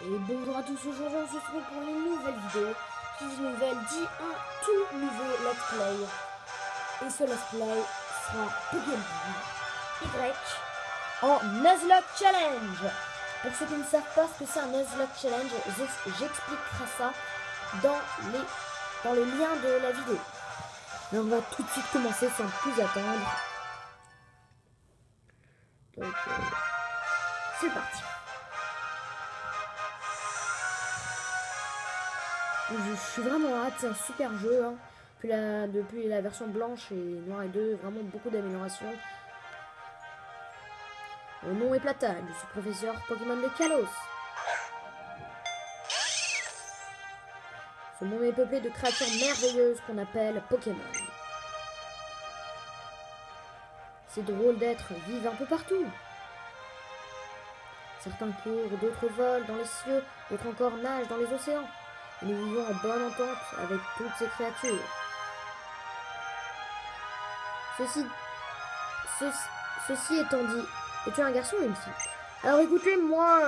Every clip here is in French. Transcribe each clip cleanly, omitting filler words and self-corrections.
Et bonjour à tous, aujourd'hui on se retrouve pour une nouvelle vidéo. Qui dit nouvelle dit un tout nouveau let's play. Et ce let's play sera Pokémon Y en Nuzlocke Challenge. Pour ceux qui ne savent pas ce que c'est un Nuzlocke Challenge, j'expliquerai ça dans le lien de la vidéo. Mais on va tout de suite commencer sans plus attendre. Donc c'est parti. Je suis vraiment hâte, c'est un super jeu. Hein. Depuis la version blanche et noir et 2, vraiment beaucoup d'améliorations. Mon nom est Platane, je suis professeur Pokémon de Kalos. Ce monde est peuplé de créatures merveilleuses qu'on appelle Pokémon. Ces drôles d'êtres vivent un peu partout. Certains courent, d'autres volent dans les cieux, d'autres encore nagent dans les océans. Et nous vivons en bonne entente avec toutes ces créatures. Ceci étant dit, es-tu un garçon ou une fille? Alors écoutez, moi,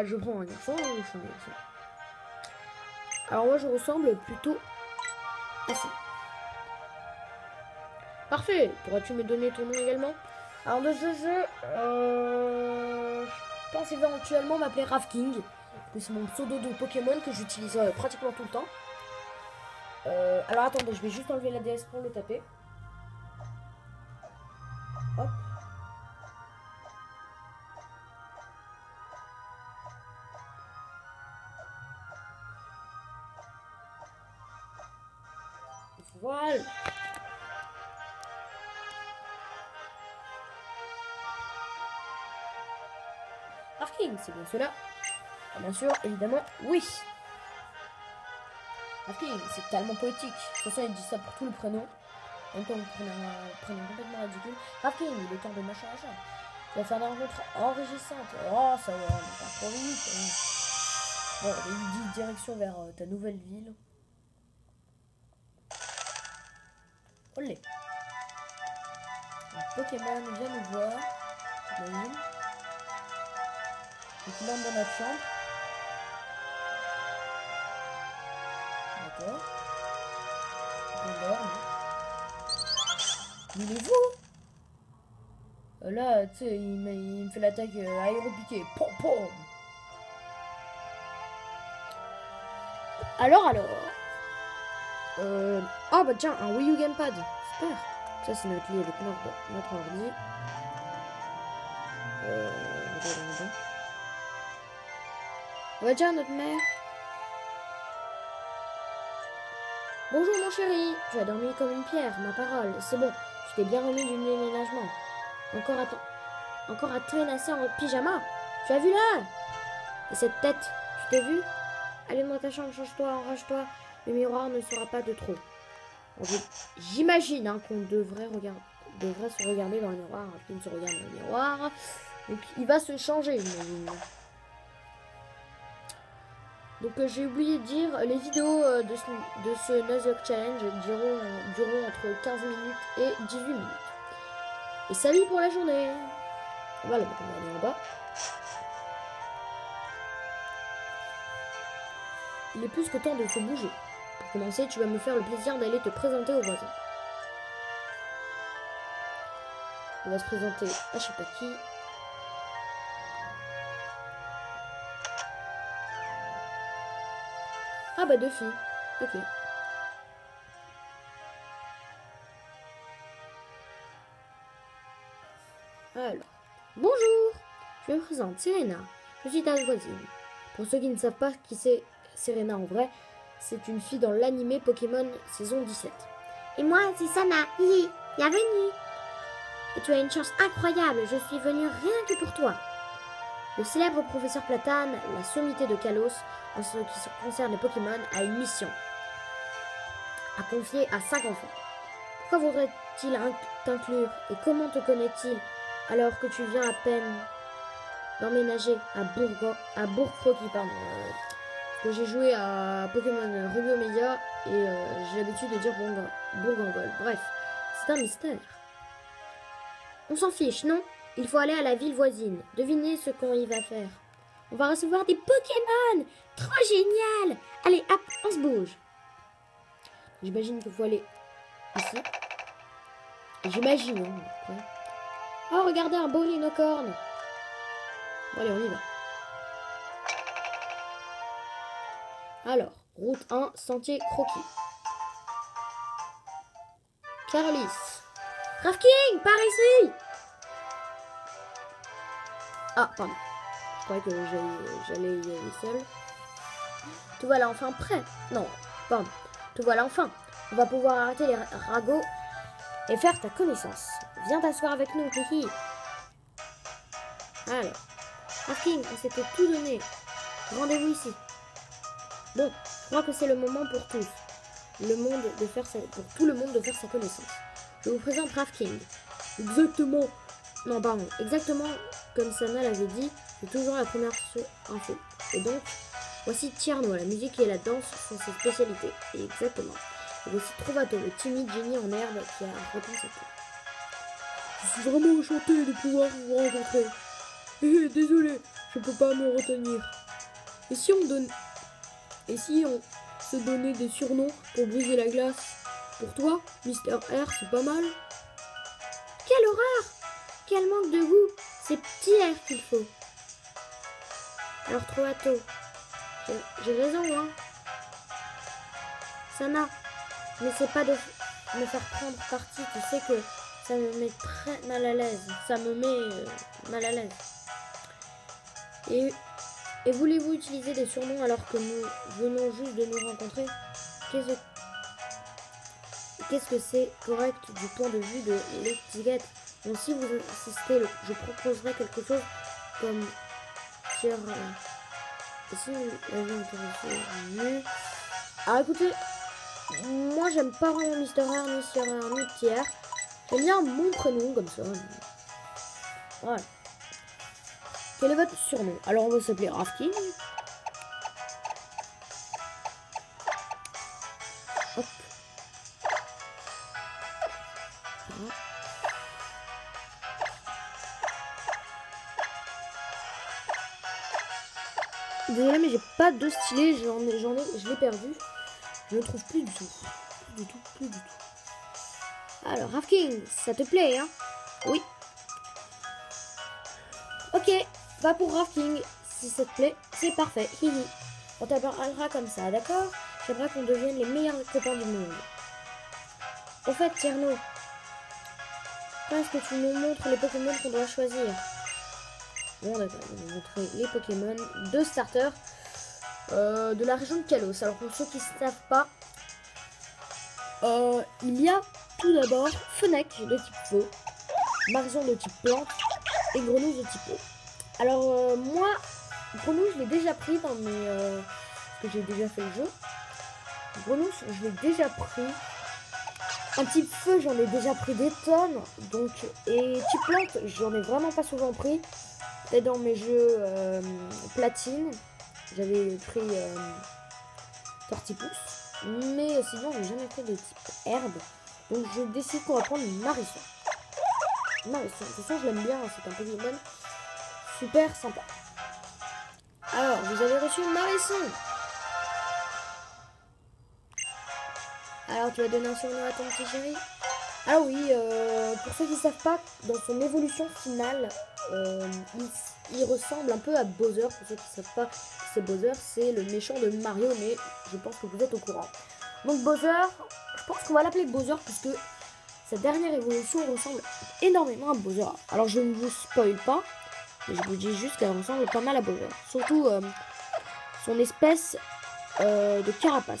je prends un garçon, je suis un garçon. Alors moi, je ressemble plutôt à ça. Parfait. Pourrais-tu me donner ton nom également? Alors de ce jeu, je pense éventuellement m'appeler Ravking. C'est mon pseudo de Pokémon que j'utilise pratiquement tout le temps. Alors attendez, je vais juste enlever la DS pour le taper. Hop. Voilà. Ravking, c'est bien cela. Bien sûr, évidemment, oui. Ravking, c'est tellement poétique. De toute façon, il dit ça pour tout le prénom. Même quand vous prenez un prénom complètement ridicule. Ravking, il est temps de machin à ça. Tu vas faire des rencontres enrichissantes. Oh, ça va, pas trop vite. Bon, il dit direction vers ta nouvelle ville. Olé. Un Pokémon vient nous voir. Donc il entre dans notre chambre. D'accord. On dort. Il est vous. Là, tu sais, il me fait l'attaque aéropiquée. Pom pom. Alors. Ah bah tiens, un Wii U Gamepad. Super. Ça c'est notre lit avec notre ordi. On va dire à notre mère. Bonjour mon chéri, tu as dormi comme une pierre, ma parole, c'est bon, tu t'es bien remis du déménagement. Encore à traînasser en pyjama. Tu as vu là? Et cette tête, tu t'es vu? Allume-moi ta chambre, change-toi, enrage-toi. Le miroir ne sera pas de trop. Bon, j'imagine hein, qu'on devrait se regarder dans le miroir. Il se regarde dans le miroir. Donc il va se changer, j'imagine. Donc j'ai oublié de dire, les vidéos de ce Nuzlocke Challenge dureront entre 15 minutes et 18 minutes. Et salut pour la journée. Voilà, donc on va aller en bas. Il est plus que temps de se bouger. Pour commencer, tu vas me faire le plaisir d'aller te présenter aux voisins. On va se présenter à je sais pas qui. Ah bah 2 filles. Ok. Alors, bonjour. Je me présente, Serena. Je suis ta voisine. Pour ceux qui ne savent pas qui c'est Serena en vrai, c'est une fille dans l'animé Pokémon saison 17. Et moi, c'est Sana. Hihi, bienvenue. Et tu as une chance incroyable. Je suis venue rien que pour toi. Le célèbre professeur Platane, la sommité de Kalos, en ce qui concerne les Pokémon, a une mission à confier à 5 enfants. Pourquoi voudrait-il t'inclure et comment te connaît-il alors que tu viens à peine d'emménager à Bourg-Croquis, pardon. Que j'ai joué à Pokémon Ruby Omega et j'ai l'habitude de dire Bourg-en-Vol. Bref, c'est un mystère. On s'en fiche, non? Il faut aller à la ville voisine. Devinez ce qu'on y va faire. On va recevoir des Pokémon. Trop génial. Allez, hop, on se bouge. J'imagine qu'il faut aller ici. J'imagine. Hein, oh, regardez, un beau rhinocorne. Bon, allez, on y va. Alors, route 1, sentier croquis. Carolis. Rafking, par ici. Ah, pardon. Je croyais que j'allais y aller seul. Te voilà enfin prêt. Non, pardon. Te voilà enfin. On va pouvoir arrêter les ragots et faire ta connaissance. Viens t'asseoir avec nous, Kiki. Alors, Rafking, on s'était tout donné. Rendez-vous ici. Bon, je crois que c'est le moment pour tous. Pour tout le monde de faire sa connaissance. Je vous présente Rafking. Exactement. Non, pardon. Exactement comme Sana l'avait dit, c'est toujours la première info. Et donc, voici Tierno, la musique et la danse sont ses spécialités. Et exactement. Et voici Trovato, le timide génie en herbe qui a retenu sa tour. Je suis vraiment enchanté de pouvoir vous rencontrer. Désolé, je peux pas me retenir. Et si on se donnait des surnoms pour briser la glace? Pour toi, Mister R, c'est pas mal. Quelle horreur! Quel manque de goût! C'est petit R qu'il faut. Alors Trovato, j'ai raison, hein? Sana, n'essaie pas de me faire prendre parti, tu sais que ça me met très mal à l'aise. Ça me met mal à l'aise. Et voulez-vous utiliser des surnoms alors que nous venons juste de nous rencontrer? Qu'est-ce que c'est correct du point de vue de l'étiquette? Donc si vous insistez, je proposerai quelque chose comme sur... si vous avez intéressé... Alors écoutez, moi j'aime pas vraiment Mister R, ni Sir R, ni Petit R. J'aime bien mon prénom comme ça. Voilà. Quel est votre surnom? Alors on va s'appeler Rafking. Hop. Voilà. Désolé mais j'ai pas de stylet, je l'ai perdu. Je le trouve plus du tout. Plus du tout. Alors Rafking, ça te plaît hein? Oui. Ok. Va pour Rafking, si ça te plaît, c'est parfait. Hihi. On t'appellera comme ça, d'accord? J'aimerais qu'on devienne les meilleurs copains du monde. Au fait, Tierno, quand est-ce que tu nous montres les Pokémon qu'on doit choisir? Bon, d'accord, on va vous montrer les Pokémon de starter de la région de Kalos. Alors, pour ceux qui ne savent pas, il y a tout d'abord Fennec de type feu, Marzon de type plante et Grenouille de type eau. Alors moi, Grenouille je l'ai déjà pris dans mes... parce que j'ai déjà fait le jeu. Grenouille je l'ai déjà pris. Un type feu j'en ai déjà pris des tonnes. Donc, et type plante j'en ai vraiment pas souvent pris. Peut-être dans mes jeux platine. J'avais pris Tortipousse. Mais sinon j'ai jamais pris de type herbe. Donc je décide qu'on va prendre Marisson. Marisson, c'est ça je l'aime bien, c'est un Pokémon super sympa. Alors, vous avez reçu Marisson. Alors, tu vas donner un surnom à ton petit chéri? Ah oui, pour ceux qui ne savent pas, dans son évolution finale, il ressemble un peu à Bowser. Pour ceux qui ne savent pas, c'est Bowser, c'est le méchant de Mario, mais je pense que vous êtes au courant. Donc Bowser, je pense qu'on va l'appeler Bowser, puisque sa dernière évolution ressemble énormément à Bowser. Alors, je ne vous spoil pas. Et je vous dis juste qu'elle ressemble pas mal à Bowser. Surtout son espèce de carapace.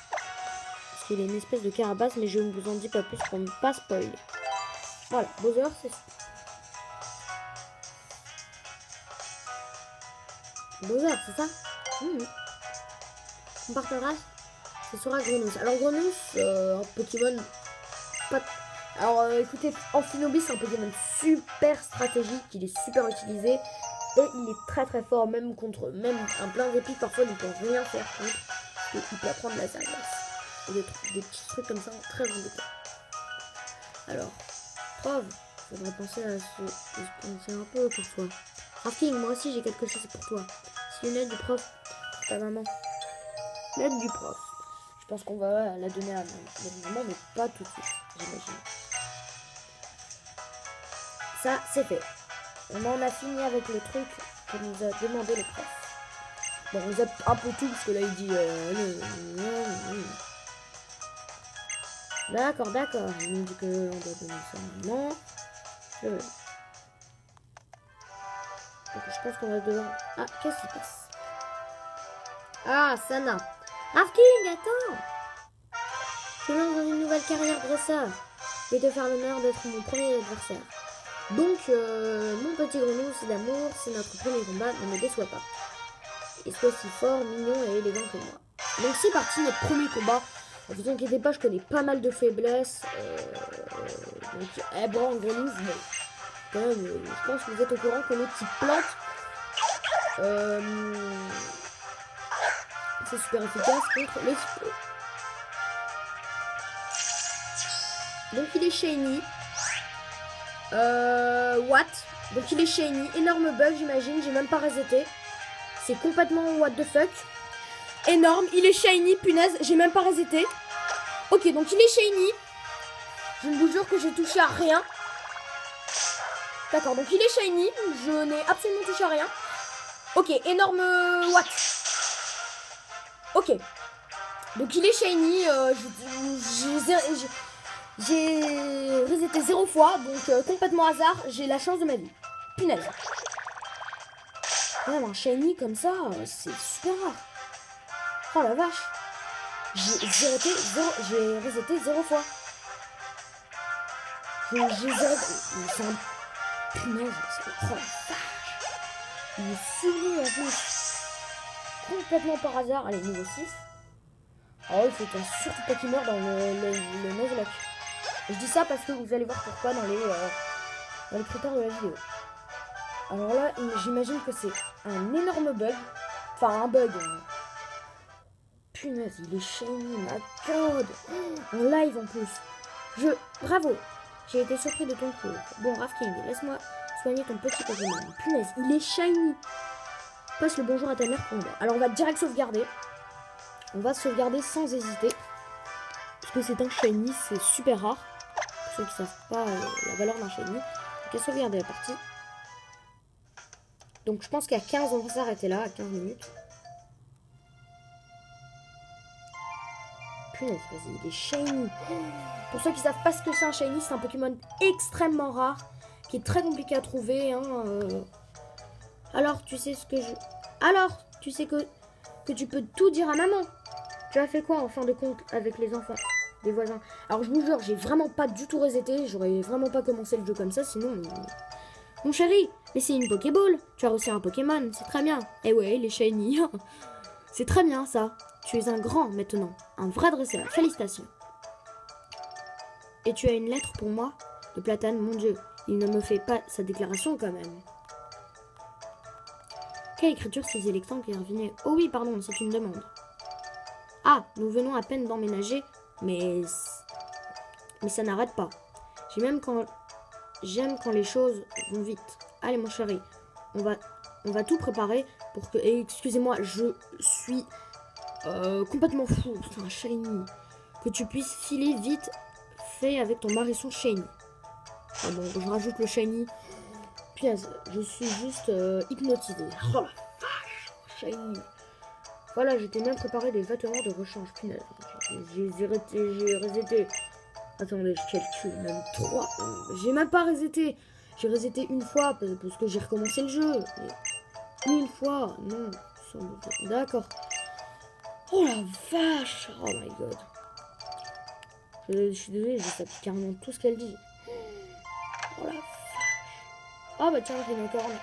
Parce qu'il a une espèce de carapace, mais je ne vous en dis pas plus pour ne pas spoiler. Voilà, Bowser, c'est ça. Bowser, c'est ça? Son partenaire, ce sera Grenouille. Alors Grenouille, un Pokémon pas... Alors écoutez, Amphinobis c'est un Pokémon super stratégique, il est super utilisé et il est très très fort même contre un plein d'épiques, parfois il ne peut rien faire contre, et il peut apprendre la glace et des petits trucs comme ça très embêtants. Alors, preuve, faudrait penser à se penser un peu parfois. Rafting, moi aussi j'ai quelque chose pour toi. C'est une lettre du prof pour ta maman. Lettre du prof. Je pense qu'on va la donner à maman, mais pas tout de suite, j'imagine. Ça, c'est fait. On en a fini avec le truc que nous a demandé le prof. Bon, on zappe un peu tout parce que là il dit D'accord, d'accord. Il nous dit qu'on doit donner ça maintenant. Donc je pense qu'on va devoir... Ah, qu'est-ce qui se passe? Ah, Sana. Rafting, attends. Je lance dans une nouvelle carrière dresseur. Je vais te faire l'honneur d'être mon premier adversaire. Donc, mon petit grenouille d'amour, c'est notre premier combat, ne me déçois pas. Et sois si fort, mignon et élégant que moi. Donc c'est parti, notre premier combat. Ne vous inquiétez pas, je connais pas mal de faiblesses. Donc, bon, grenouille, bon. Quand même, je pense que vous êtes au courant que les petites plantes, c'est super efficace contre les types. Donc il est shiny. What? Donc il est shiny. Énorme bug, j'imagine. J'ai même pas reseté. C'est complètement what the fuck. Énorme. Il est shiny, punaise. J'ai même pas reseté. Ok, donc il est shiny. Je vous jure que j'ai touché à rien. D'accord, donc il est shiny. Je n'ai absolument touché à rien. Ok, énorme what? Ok. Donc il est shiny. J'ai reseté 0 fois. Donc complètement hasard. J'ai la chance de ma vie. Punaise. Ouais, un shiny comme ça, c'est super rare. Oh la vache. J'ai reseté 0 fois. J'ai 0... C'est un... Punaise, c'est... Oh la vache. Il est souris en plus. Complètement par hasard. Allez, niveau 6. Oh, il faut qu'il y ait surtout pas qu'il meure dans le Nuzlocke. Je dis ça parce que vous allez voir pourquoi dans les critères de la vidéo. Alors là, j'imagine que c'est un énorme bug. Enfin, un bug. Punaise, il est shiny, ma god. En live en plus. Bravo. J'ai été surpris de ton coup. Bon, Rafting, laisse-moi soigner ton petit Pokémon. Punaise, il est shiny. Passe le bonjour à ta mère pour moi. Alors, on va direct sauvegarder. On va sauvegarder sans hésiter. Parce que c'est un shiny, c'est super rare. Pour ceux qui ne savent pas la valeur d'un shiny. Donc, à sauvegarder la partie. Donc, je pense qu'à 15, on va s'arrêter là, à 15 minutes. Punaise, vas-y, il est shiny. Pour ceux qui ne savent pas ce que c'est un shiny, c'est un Pokémon extrêmement rare, qui est très compliqué à trouver. Hein, Alors, tu sais ce que je... Alors, tu sais que tu peux tout dire à maman. Tu as fait quoi en fin de compte avec les enfants des voisins? Alors, je vous jure, j'ai vraiment pas du tout reseté. J'aurais vraiment pas commencé le jeu comme ça, sinon... Mon chéri, mais c'est une Pokéball. Tu as reçu un Pokémon, c'est très bien. Eh ouais, il est shiny. C'est très bien, ça. Tu es un grand, maintenant. Un vrai dresseur. Félicitations. Et tu as une lettre pour moi? Le Platane, mon Dieu. Il ne me fait pas sa déclaration, quand même. Quelle écriture ces électants qui est revenue? Oh oui, pardon, c'est une demande. Ah, nous venons à peine d'emménager, mais ça n'arrête pas. J'aime quand les choses vont vite. Allez, mon chéri, on va tout préparer pour que... Excusez-moi, je suis complètement fou. C'est un shiny. Que tu puisses filer vite fait avec ton marisson shiny. Ah bon, je rajoute le shiny. Punaise, je suis juste hypnotisé. Oh la vache, shiny. Voilà, j'étais même préparé des vêtements de rechange. Punaise, j'ai reseté. Attendez, je calcule, même 3. J'ai même pas reseté. J'ai reseté une fois parce que j'ai recommencé le jeu. Mais une fois, non. D'accord. Oh la vache. Oh my god. Je suis désolée, je sais carrément tout ce qu'elle dit. Oh la vache. Ah bah tiens, Rhinocorne.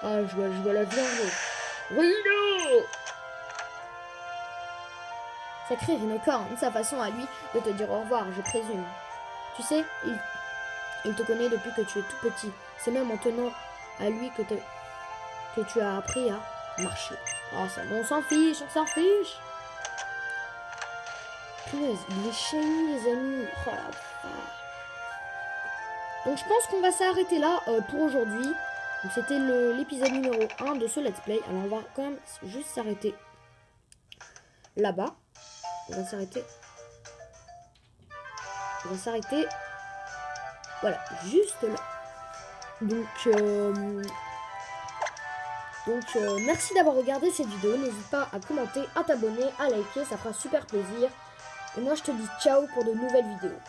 Ah, je vois la viande. Rhino. Sacré Rhinocorne, sa façon à lui de te dire au revoir, je présume. Tu sais, il te connaît depuis que tu es tout petit. C'est même en tenant à lui que tu as appris à marcher. Oh, ça, on s'en fiche, on s'en fiche. Punaise, il est shiny, les amis. Oh la vache. Donc, je pense qu'on va s'arrêter là pour aujourd'hui. Donc c'était l'épisode numéro 1 de ce let's play. Alors on va quand même juste s'arrêter là-bas. On va s'arrêter. Voilà, juste là. Donc, merci d'avoir regardé cette vidéo. N'hésite pas à commenter, à t'abonner, à liker. Ça fera super plaisir. Et moi, je te dis ciao pour de nouvelles vidéos.